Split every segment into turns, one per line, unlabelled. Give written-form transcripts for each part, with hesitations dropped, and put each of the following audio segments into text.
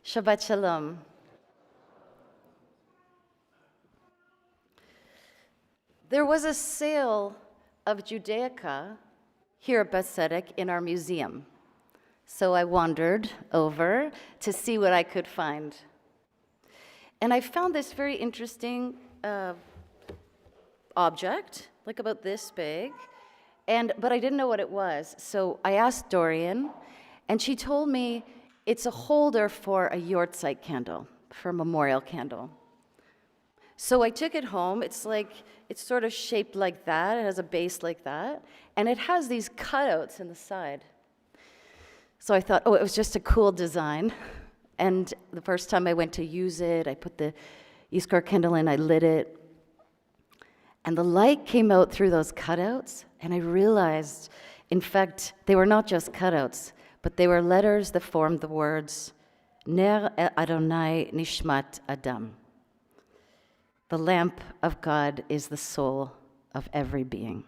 Shabbat Shalom. There was a sale of Judaica here at Beth Tzedek in our museum. So I wandered over to see what I could find. And I found this very interesting object, like about this big, but I didn't know what it was. So I asked Dorian, and she told me it's a holder for a yahrzeit candle, for a memorial candle. So I took it home. It's sort of shaped like that. It has a base like that. And it has these cutouts in the side. So I thought, it was just a cool design. And the first time I went to use it, I put the Zachor candle in, I lit it. And the light came out through those cutouts. And I realized, in fact, they were not just cutouts, but they were letters that formed the words, Ner Adonai nishmat Adam. The lamp of God is the soul of every being.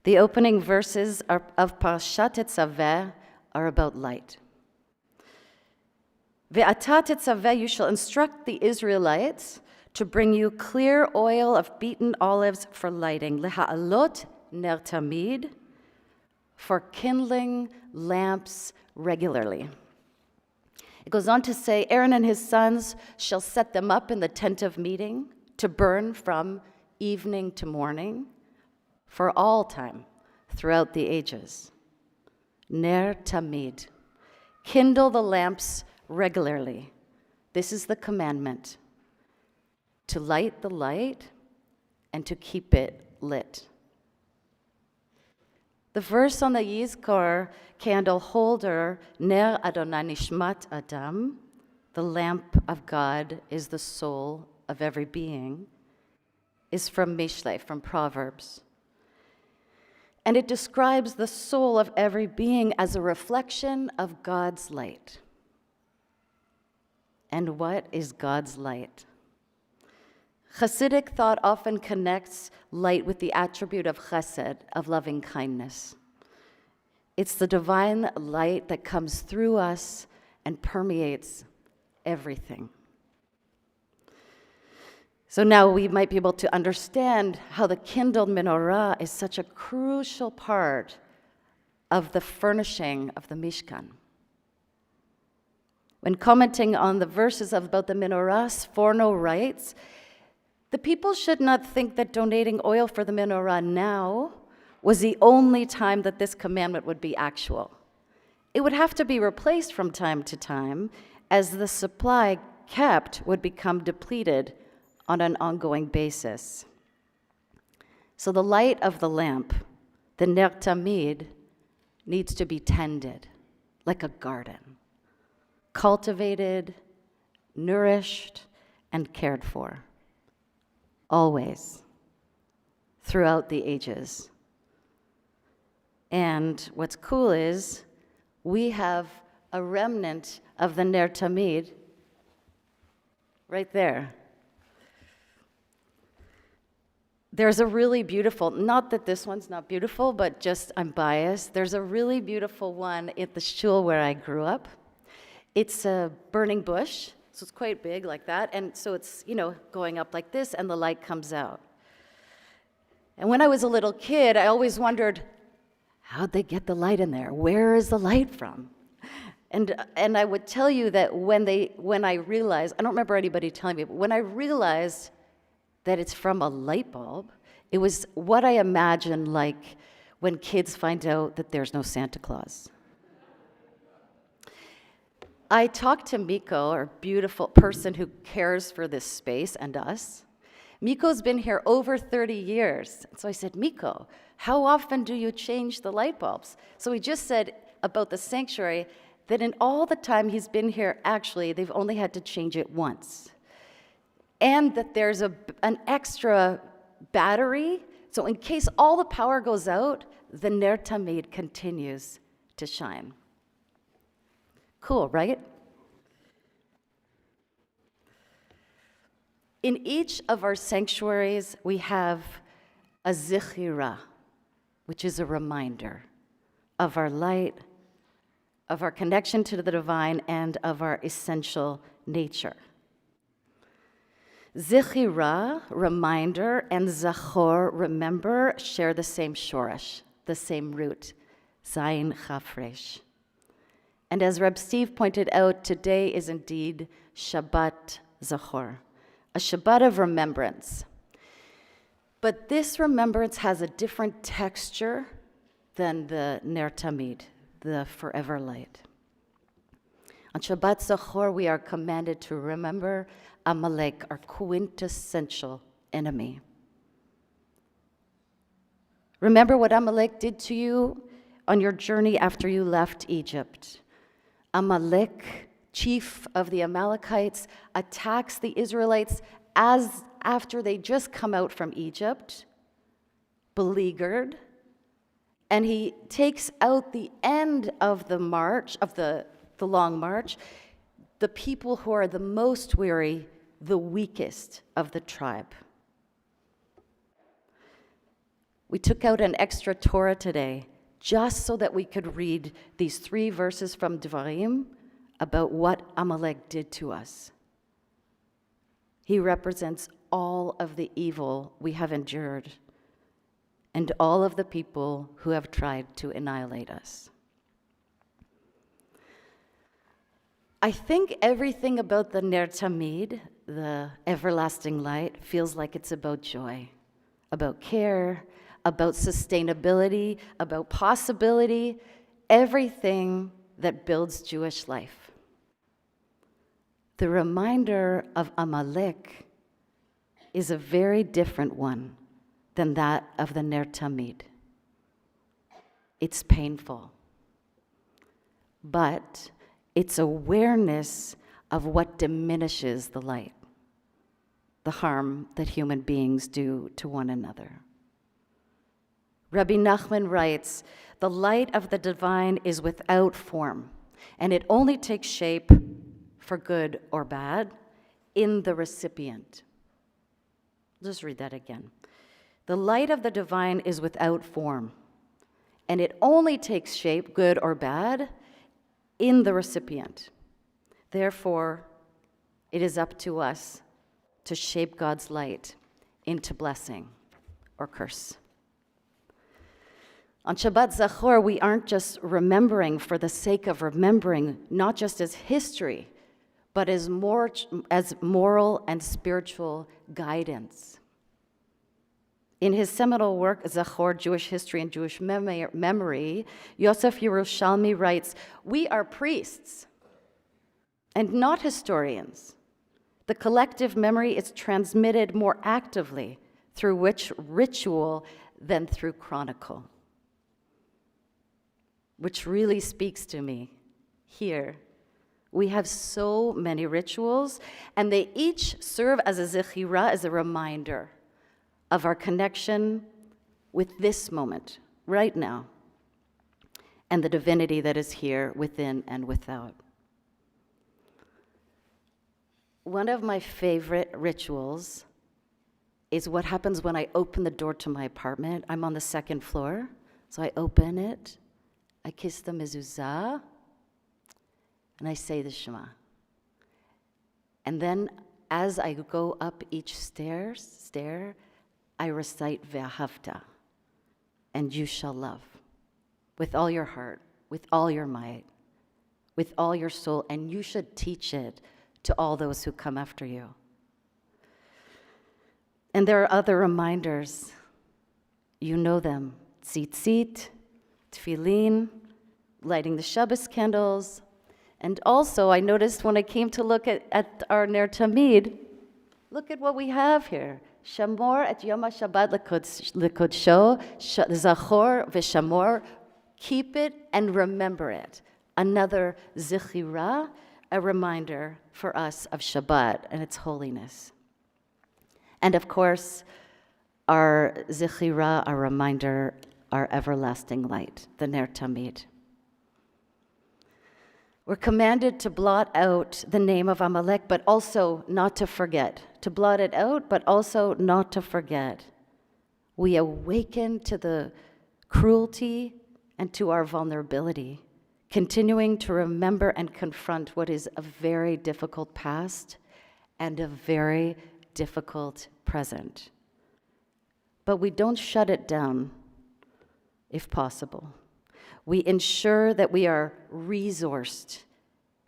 The opening verses of Parashat Tetzaveh are about light. Ve'ata tetzaveh, you shall instruct the Israelites to bring you clear oil of beaten olives for lighting. Leha'alot ner tamid, for kindling lamps regularly. It goes on to say, Aaron and his sons shall set them up in the tent of meeting to burn from evening to morning for all time throughout the ages. Ner tamid. Kindle the lamps regularly. This is the commandment. To light the light and to keep it lit. The verse on the Zachor candle holder, Ner Adonai nishmat Adam, the lamp of God is the soul of every being, is from Mishlei, from Proverbs. And it describes the soul of every being as a reflection of God's light. And what is God's light? Hasidic thought often connects light with the attribute of chesed, of loving kindness. It's the divine light that comes through us and permeates everything. So now we might be able to understand how the kindled menorah is such a crucial part of the furnishing of the Mishkan. When commenting on the verses about the menorah, Sforno writes, the people should not think that donating oil for the menorah now was the only time that this commandment would be actual. It would have to be replaced from time to time as the supply kept would become depleted on an ongoing basis. So the light of the lamp, the Ner Tamid, needs to be tended like a garden, cultivated, nourished, and cared for. Always, throughout the ages. And what's cool is we have a remnant of the Ner Tamid right there. There's a really beautiful, not that this one's not beautiful, but just I'm biased. There's a really beautiful one at the shul where I grew up. It's a burning bush. So it's quite big like that, and so it's, going up like this, and the light comes out. And when I was a little kid, I always wondered, how'd they get the light in there? Where is the light from? And I would tell you that when I realized, I don't remember anybody telling me, but when I realized that it's from a light bulb, it was what I imagine like when kids find out that there's no Santa Claus. I talked to Miko, our beautiful person who cares for this space and us. Miko's been here over 30 years. So I said, Miko, how often do you change the light bulbs? So he just said about the sanctuary that in all the time he's been here, actually, they've only had to change it once. And that there's an extra battery, so in case all the power goes out, the Ner Tamid continues to shine. Cool, right? In each of our sanctuaries, we have a zichira, which is a reminder of our light, of our connection to the divine, and of our essential nature. Zechira, reminder, and Zachor, remember, share the same shoresh, the same root, Zayin Chafresh. And as Reb Steve pointed out, today is indeed Shabbat Zachor, a Shabbat of remembrance. But this remembrance has a different texture than the Ner Tamid, the forever light. On Shabbat Zachor, we are commanded to remember Amalek, our quintessential enemy. Remember what Amalek did to you on your journey after you left Egypt. Amalek, chief of the Amalekites, attacks the Israelites as after they just come out from Egypt, beleaguered, and he takes out the end of the march, of the long march, the people who are the most weary, the weakest of the tribe. We took out an extra Torah today just so that we could read these 3 verses from Devarim about what Amalek did to us. He represents all of the evil we have endured and all of the people who have tried to annihilate us. I think everything about the Ner Tamid, the everlasting light, feels like it's about joy, about care, about sustainability, about possibility, everything that builds Jewish life. The reminder of Amalek is a very different one than that of the Ner Tamid. It's painful, but it's awareness of what diminishes the light, the harm that human beings do to one another. Rabbi Nachman writes, "The light of the divine is without form, and it only takes shape, for good or bad, in the recipient." Just read that again. The light of the divine is without form, and it only takes shape, good or bad, in the recipient. Therefore, it is up to us to shape God's light into blessing or curse. On Shabbat Zachor, we aren't just remembering for the sake of remembering, not just as history, but as moral and spiritual guidance. In his seminal work, Zachor, Jewish History and Jewish Memory, Yosef Yerushalmi writes, "We are priests and not historians. The collective memory is transmitted more actively through which ritual than through chronicle," which really speaks to me here. We have so many rituals, and they each serve as a zechira, as a reminder of our connection with this moment, right now, and the divinity that is here within and without. One of my favorite rituals is what happens when I open the door to my apartment. I'm on the 2nd floor, so I open it, I kiss the mezuzah, and I say the Shema. And then as I go up each stair, I recite Ve'ahavta, and you shall love, with all your heart, with all your might, with all your soul, and you should teach it to all those who come after you. And there are other reminders. You know them. Tzitzit, tefillin, lighting the Shabbos candles. And also, I noticed when I came to look at our Ner Tamid, look at what we have here. Shamor et Yom HaShabbat l'kodsho, Zachor v'shamor, keep it and remember it. Another zechira, a reminder for us of Shabbat and its holiness. And of course, our zechira, our reminder, our everlasting light, the Ner Tamid. We're commanded to blot out the name of Amalek, but also not to forget. To blot it out, but also not to forget. We awaken to the cruelty and to our vulnerability, continuing to remember and confront what is a very difficult past and a very difficult present. But we don't shut it down, if possible. We ensure that we are resourced,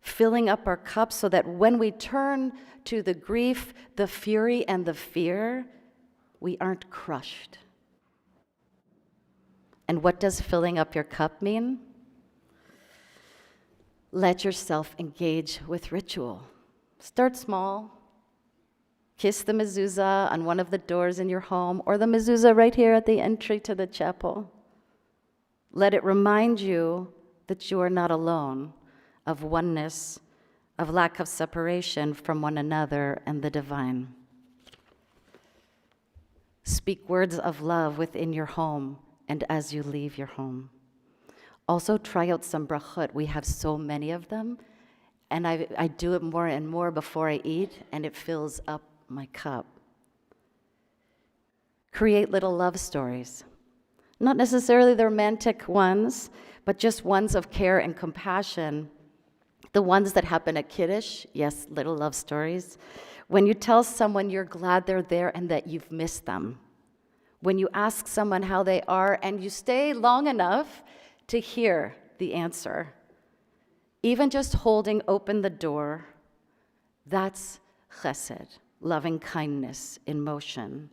filling up our cups so that when we turn to the grief, the fury, and the fear, we aren't crushed. And what does filling up your cup mean? Let yourself engage with ritual. Start small. Kiss the mezuzah on one of the doors in your home, or the mezuzah right here at the entry to the chapel. Let it remind you that you are not alone, of oneness, of lack of separation from one another and the divine. Speak words of love within your home and as you leave your home. Also, try out some brachot. We have so many of them, and I do it more and more before I eat, and it fills up my cup. Create little love stories. Not necessarily the romantic ones, but just ones of care and compassion. The ones that happen at Kiddush, yes, little love stories. When you tell someone you're glad they're there and that you've missed them. When you ask someone how they are and you stay long enough to hear the answer. Even just holding open the door, that's chesed, loving kindness in motion.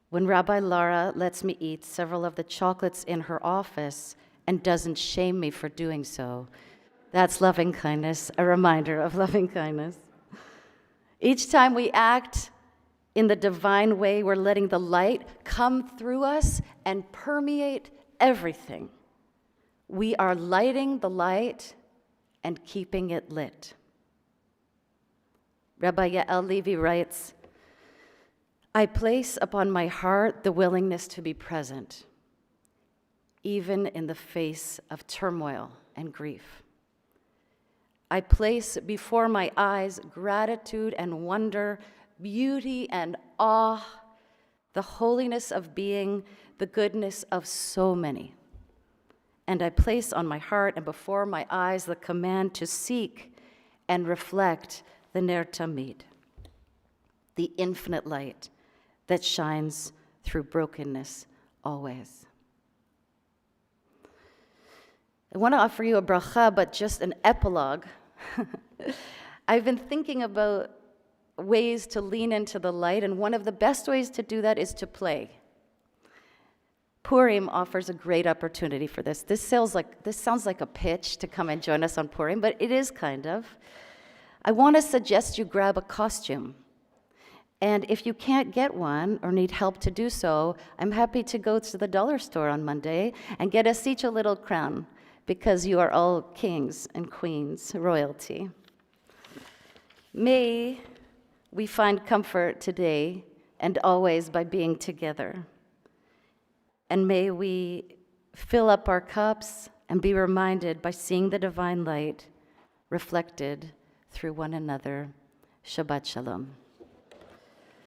When Rabbi Lara lets me eat several of the chocolates in her office and doesn't shame me for doing so, that's loving kindness, a reminder of loving kindness. Each time we act in the divine way, we're letting the light come through us and permeate everything. We are lighting the light and keeping it lit. Rabbi Yael Levi writes, I place upon my heart the willingness to be present, even in the face of turmoil and grief. I place before my eyes gratitude and wonder, beauty and awe, the holiness of being, the goodness of so many. And I place on my heart and before my eyes the command to seek and reflect the Ner Tamid, the infinite light that shines through brokenness always. I want to offer you a bracha, but just an epilogue. I've been thinking about ways to lean into the light, and one of the best ways to do that is to play. Purim offers a great opportunity for this. This sounds like a pitch to come and join us on Purim, but it is kind of. I want to suggest you grab a costume. And if you can't get one or need help to do so, I'm happy to go to the dollar store on Monday and get us each a little crown, because you are all kings and queens, royalty. May we find comfort today and always by being together. And may we fill up our cups and be reminded by seeing the divine light reflected through one another. Shabbat Shalom.